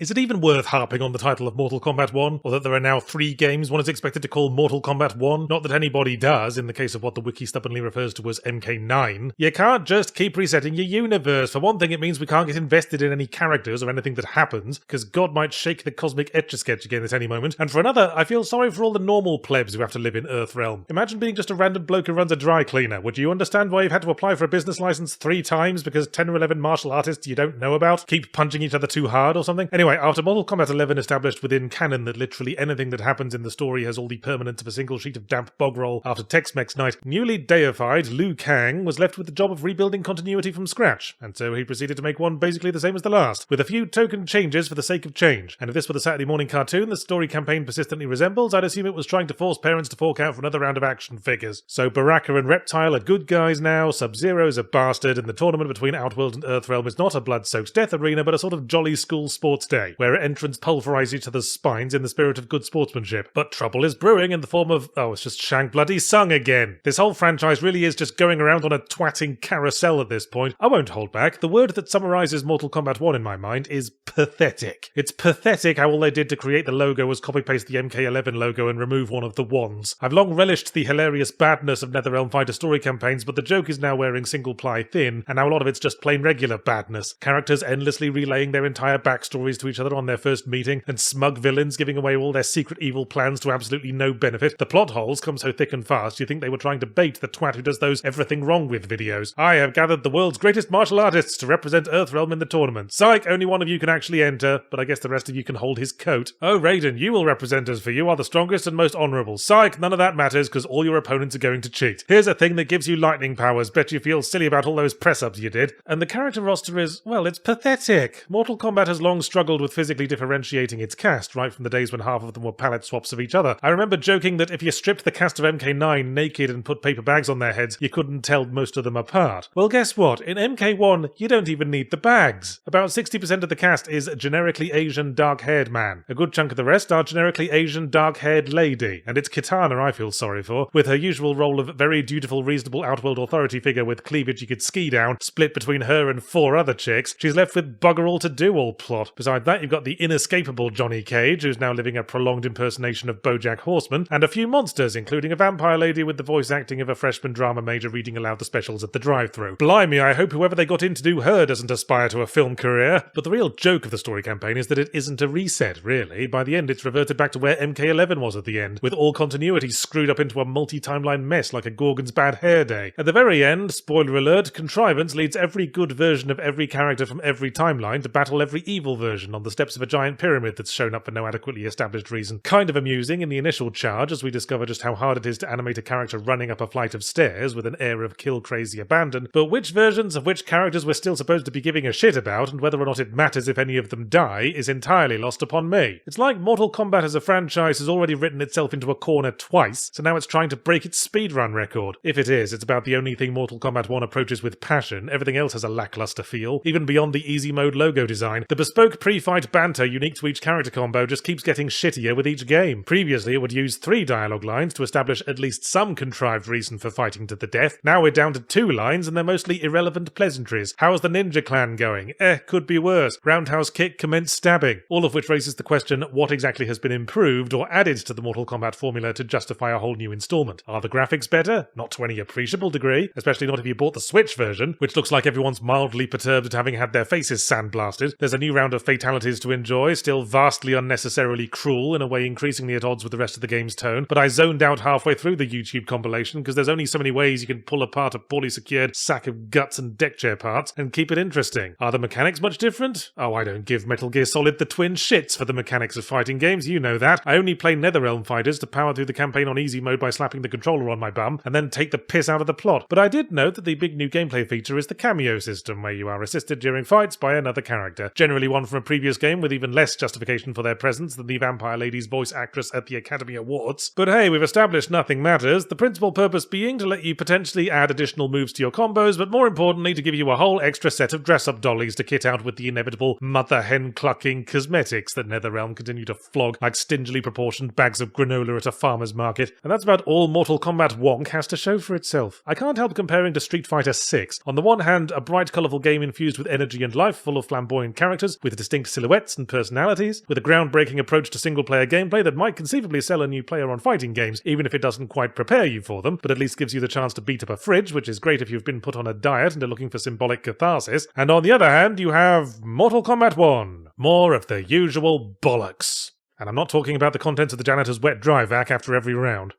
Is it even worth harping on the title of Mortal Kombat 1, or that there are now 3 games one is expected to call Mortal Kombat 1? Not that anybody does, in the case of what the wiki stubbornly refers to as MK9. You can't just keep resetting your universe. For one thing, it means we can't get invested in any characters or anything that happens, because God might shake the cosmic Etch-a-Sketch again at any moment. And for another, I feel sorry for all the normal plebs who have to live in Earthrealm. Imagine being just a random bloke who runs a dry cleaner. Would you understand why you've had to apply for a business license 3 times because 10 or 11 martial artists you don't know about keep punching each other too hard or something? Anyway, after Mortal Kombat 11 established within canon that literally anything that happens in the story has all the permanence of a single sheet of damp bog roll after Tex-Mex night, newly deified Liu Kang was left with the job of rebuilding continuity from scratch, and so he proceeded to make one basically the same as the last, with a few token changes for the sake of change. And if this were the Saturday morning cartoon the story campaign persistently resembles, I'd assume it was trying to force parents to fork out for another round of action figures. So Baraka and Reptile are good guys now, Sub-Zero's a bastard, and the tournament between Outworld and Earthrealm is not a blood-soaked death arena, but a sort of jolly school sports day, where entrants pulverize each other's spines in the spirit of good sportsmanship. But trouble is brewing in the form of, it's just Shang bloody Tsung again. This whole franchise really is just going around on a twatting carousel at this point. I won't hold back. The word that summarizes Mortal Kombat 1 in my mind is pathetic. It's pathetic how all they did to create the logo was copy-paste the MK11 logo and remove one of the wands. I've long relished the hilarious badness of NetherRealm fighter story campaigns, but the joke is now wearing single-ply thin, and now a lot of it's just plain regular badness. Characters endlessly relaying their entire backstories to each other on their first meeting, and smug villains giving away all their secret evil plans to absolutely no benefit. The plot holes come so thick and fast, you think they were trying to bait the twat who does those everything wrong with videos. I have gathered the world's greatest martial artists to represent Earthrealm in the tournament. Psych, only one of you can actually enter, but I guess the rest of you can hold his coat. Oh, Raiden, you will represent us, for you are the strongest and most honourable. Psych, none of that matters, because all your opponents are going to cheat. Here's a thing that gives you lightning powers. Bet you feel silly about all those press-ups you did. And the character roster is, well, it's pathetic. Mortal Kombat has long struggled with physically differentiating its cast, right from the days when half of them were palette swaps of each other. I remember joking that if you stripped the cast of MK9 naked and put paper bags on their heads, you couldn't tell most of them apart. Well, guess what? In MK1, you don't even need the bags. About 60% of the cast is generically Asian dark-haired man. A good chunk of the rest are generically Asian dark-haired lady. And it's Kitana I feel sorry for, with her usual role of very dutiful, reasonable Outworld authority figure with cleavage you could ski down, split between her and 4 other chicks. She's left with bugger all to do all plot. Besides that, you've got the inescapable Johnny Cage, who's now living a prolonged impersonation of BoJack Horseman, and a few monsters, including a vampire lady with the voice acting of a freshman drama major reading aloud the specials at the drive-thru. Blimey, I hope whoever they got in to do her doesn't aspire to a film career. But the real joke of the story campaign is that it isn't a reset, really. By the end, it's reverted back to where MK11 was at the end, with all continuity screwed up into a multi-timeline mess like a Gorgon's bad hair day. At the very end, spoiler alert, Contrivance leads every good version of every character from every timeline to battle every evil version on the steps of a giant pyramid that's shown up for no adequately established reason. Kind of amusing in the initial charge as we discover just how hard it is to animate a character running up a flight of stairs with an air of kill-crazy abandon, but which versions of which characters we're still supposed to be giving a shit about and whether or not it matters if any of them die is entirely lost upon me. It's like Mortal Kombat as a franchise has already written itself into a corner twice, so now it's trying to break its speedrun record. If it is, it's about the only thing Mortal Kombat 1 approaches with passion. Everything else has a lackluster feel, even beyond the easy mode logo design. The bespoke pre-fight banter unique to each character combo just keeps getting shittier with each game. Previously, it would use 3 dialogue lines to establish at least some contrived reason for fighting to the death. Now we're down to 2 lines and they're mostly irrelevant pleasantries. How's the Ninja Clan going? Could be worse. Roundhouse kick, commence stabbing. All of which raises the question, what exactly has been improved or added to the Mortal Kombat formula to justify a whole new installment? Are the graphics better? Not to any appreciable degree, especially not if you bought the Switch version, which looks like everyone's mildly perturbed at having had their faces sandblasted. There's a new round of fatalities to enjoy, still vastly unnecessarily cruel in a way increasingly at odds with the rest of the game's tone, but I zoned out halfway through the YouTube compilation because there's only so many ways you can pull apart a poorly secured sack of guts and deck chair parts and keep it interesting. Are the mechanics much different? Oh, I don't give Metal Gear Solid the twin shits for the mechanics of fighting games, you know that. I only play NetherRealm fighters to power through the campaign on easy mode by slapping the controller on my bum and then take the piss out of the plot. But I did note that the big new gameplay feature is the cameo system, where you are assisted during fights by another character, generally one from a previous game with even less justification for their presence than the vampire lady's voice actress at the Academy Awards. But hey, we've established nothing matters, the principal purpose being to let you potentially add additional moves to your combos, but more importantly to give you a whole extra set of dress-up dollies to kit out with the inevitable mother-hen-clucking cosmetics that NetherRealm continue to flog like stingily proportioned bags of granola at a farmer's market. And that's about all Mortal Kombat Wonk has to show for itself. I can't help comparing to Street Fighter 6. On the one hand, a bright, colourful game infused with energy and life, full of flamboyant characters, with distinct silhouettes and personalities, with a groundbreaking approach to single-player gameplay that might conceivably sell a new player on fighting games, even if it doesn't quite prepare you for them, but at least gives you the chance to beat up a fridge, which is great if you've been put on a diet and are looking for symbolic catharsis. And on the other hand, you have Mortal Kombat 1. More of the usual bollocks. And I'm not talking about the contents of the janitor's wet dry vac after every round.